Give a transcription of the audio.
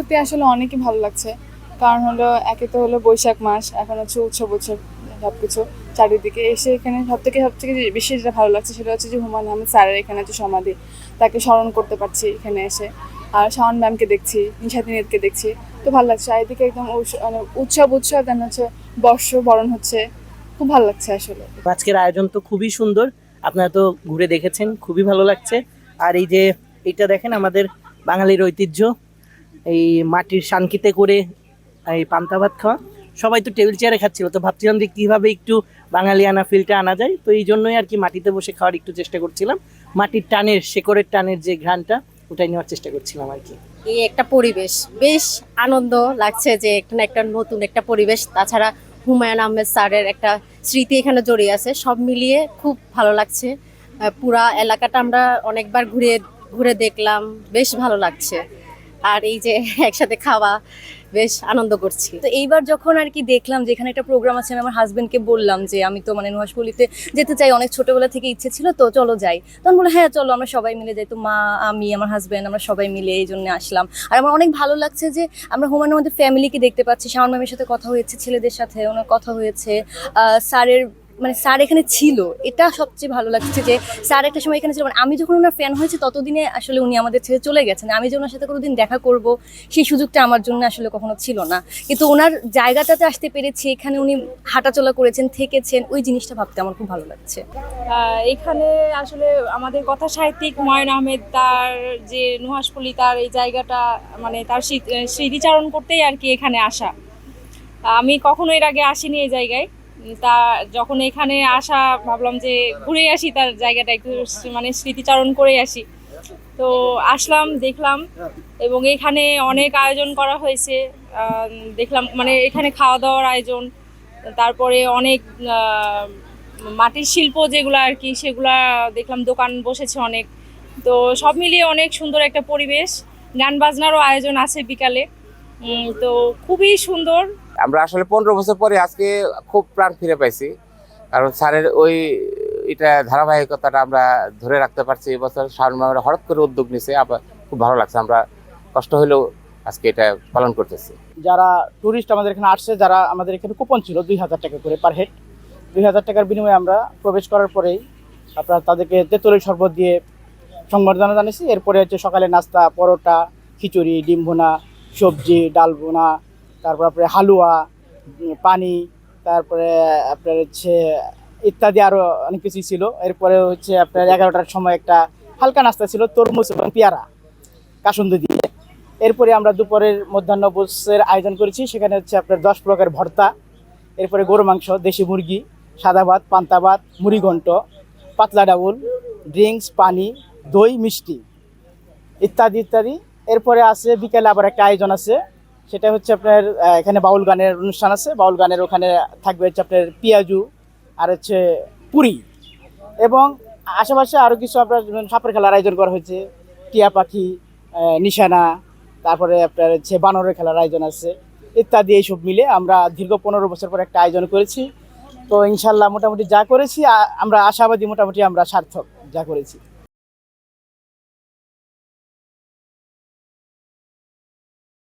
দেখতে আসলে অনেকই ভালো লাগছে। কারণ হলো একে তো হলো বৈশাখ মাস, এখন হচ্ছে উৎসব সবকিছু চারিদিকে এসে এখানে সবথেকে বেশি যেটা ভালো লাগছে সেটা হচ্ছে যে হুমায়ুন আহমেদ স্যারের এখানে হচ্ছে সমাধি, তাকে স্মরণ করতে পারছি এখানে এসে। আর শাওন ম্যামকে দেখছি, নিশাতি নিতকে দেখছি, তো ভালো লাগছে। চারিদিকে একদম মানে উৎসব দেন হচ্ছে, বর্ষবরণ হচ্ছে, খুব ভালো লাগছে আসলে। আজকের আয়োজন তো খুবই সুন্দর, আপনারা তো ঘুরে দেখেছেন, খুবই ভালো লাগছে। আর এই যে এটা দেখেন আমাদের বাঙালির ঐতিহ্য, এই মাটির সানকিতে করে এই পান্তা ভাত খাওয়া। সবাই তো টেবিল চেয়ারে খাচ্ছিল, তো ভাবছিলাম যে কিভাবে একটু বাঙালিয়ানা ফিলটা আনা যায়, তো এই জন্যই আর কি মাটিতে বসে খাওয়ার একটু চেষ্টা করছিলাম। মাটির টানের, শেকড়ের টানের যে ঘ্রাণটা, ওটাই নেওয়ার চেষ্টা করছিলাম আর কি। এই একটা পরিবেশ বেশ আনন্দ লাগছে যে এখানে একটা নতুন একটা পরিবেশ, তাছাড়া হুমায়ুন আহমেদ স্যারের একটা স্মৃতি এখানে জড়িয়ে আছে, সব মিলিয়ে খুব ভালো লাগছে। পুরা এলাকাটা আমরা অনেকবার ঘুরে ঘুরে দেখলাম, বেশ ভালো লাগছে। আর এই যে একসাথে খাওয়া, বেশ আনন্দ করছি। তো এইবার যখন আর কি দেখলাম যে এখানে একটা প্রোগ্রাম আছে, আমি আমার হাজবেন্ডকে বললাম যে আমি তো মানে নুহাশপল্লিতে যেতে চাই, অনেক ছোটবেলা থেকে ইচ্ছে ছিল, তো চলো যাই। তখন বলে হ্যাঁ চলো আমরা সবাই মিলে যাই। তো মা, আমি, আমার হাজবেন্ড, আমরা সবাই মিলে এই জন্য আসলাম। আর আমার অনেক ভালো লাগছে যে আমরা হুমায়ুন আমাদের ফ্যামিলিকে দেখতে পাচ্ছি। শাওন ম্যামের সাথে কথা হয়েছে, ছেলেদের সাথে ওনার কথা হয়েছে, স্যারের মানে স্যার এখানে ছিল, এটা সবচেয়ে ভালো লাগছে যে স্যার একটা সময় এখানে ছিল। মানে আমি যখন ওনার ফ্যান হয়েছি ততদিনে আসলে উনি আমাদের ছেড়ে চলে গেছেন, আমি যে ওনার সাথে কোনোদিন দেখা করব সেই সুযোগটা আমার জন্য আসলে কখনো ছিল না। কিন্তু ওনার জায়গাটাতে আসতে পেরেছি, এখানে উনি হাঁটাচলা করেছেন, থেকেছেন, ওই জিনিসটা ভাবতে আমার খুব ভালো লাগছে। এখানে আসলে আমাদের কথা সাহিত্যিক হুমায়ুন আহমেদ তার যে নুহাশপল্লী, তার এই জায়গাটা মানে তার স্মৃতিচারণ করতেই আর কি এখানে আসা। আমি কখনো এর আগে আসিনি এই জায়গায়, তা যখন এখানে আসা ভাবলাম যে ঘুরে আসি, তার জায়গাটা একটু মানে স্মৃতিচারণ করে আসি। তো আসলাম, দেখলাম, এবং এখানে অনেক আয়োজন করা হয়েছে। দেখলাম মানে এখানে খাওয়া দাওয়ার আয়োজন, তারপরে অনেক মাটির শিল্প যেগুলো আর কি, সেগুলা দেখলাম, দোকান বসেছে অনেক। তো সব মিলিয়ে অনেক সুন্দর একটা পরিবেশ। গান বাজনারও আয়োজন আছে বিকালে। তো খুবই সুন্দর। আমরা আসলে 15 বছর পরে আজকে খুব প্রাণ ফিরে পাইছি, কারণ স্যারের ওই এটা ধারাবাহিকতাটা আমরা ধরে রাখতে পারছি। এবছর শাওন ম্যাম হঠাৎ করে উদ্যোগ নিছে, আবার খুব ভালো লাগছে। আমরা কষ্ট হলেও আজকে এটা পালন করতেছি। যারা ট্যুরিস্ট আমাদের এখানে আসছে, যারা আমাদের এখানে কুপন ছিল 2000 টাকা করে পার হেড, 2000 টাকার বিনিময়ে আমরা প্রবেশ করার পরেই আপনার তাদেরকে তেঁতুলের শরবত দিয়ে সংবর্ধনা জানিয়েছি। এরপরে হচ্ছে সকালে নাস্তা, পরোটা, খিচুড়ি, ডিম ভুনা, সবজি, ডাল ভুনা, তারপর আপনার হালুয়া, পানি, তারপরে আপনার হচ্ছে ইত্যাদি আরও অনেক কিছুই ছিল। এরপরে হচ্ছে আপনার 11টার সময় একটা হালকা নাস্তা ছিল, তরমুজ এবং পেয়ারা কাসুন্দি দিয়ে। এরপরে আমরা দুপুরের মধ্যাহ্ন ভোজের আয়োজন করেছি, সেখানে হচ্ছে আপনার 10 প্রকার ভর্তা, এরপরে গরু মাংস, দেশি মুরগি, সাদা ভাত, পান্তা ভাত, মুড়িঘণ্ট, পাতলা ডাউল, ড্রিঙ্কস, পানি, দই, মিষ্টি ইত্যাদি ইত্যাদি। এরপরে আছে বিকেলে আবার একটা আয়োজন আছে, সেটা হচ্ছে আপনার এখানে বাউল গানের অনুষ্ঠান আছে। বাউল গানের ওখানে থাকবে হচ্ছে আপনার পিয়াজু আর হচ্ছে পুরি, এবং আশেপাশে আরও কিছু আপনার সাপের খেলার আয়োজন করা হয়েছে, টিয়া পাখি, নিশানা, তারপরে আপনার হচ্ছে বানরের খেলার আয়োজন আছে ইত্যাদি। এইসব মিলে আমরা দীর্ঘ 15 বছর পর একটা আয়োজন করেছি। তো ইনশাল্লাহ মোটামুটি যা করেছি আমরা আশাবাদী, মোটামুটি আমরা সার্থক যা করেছি।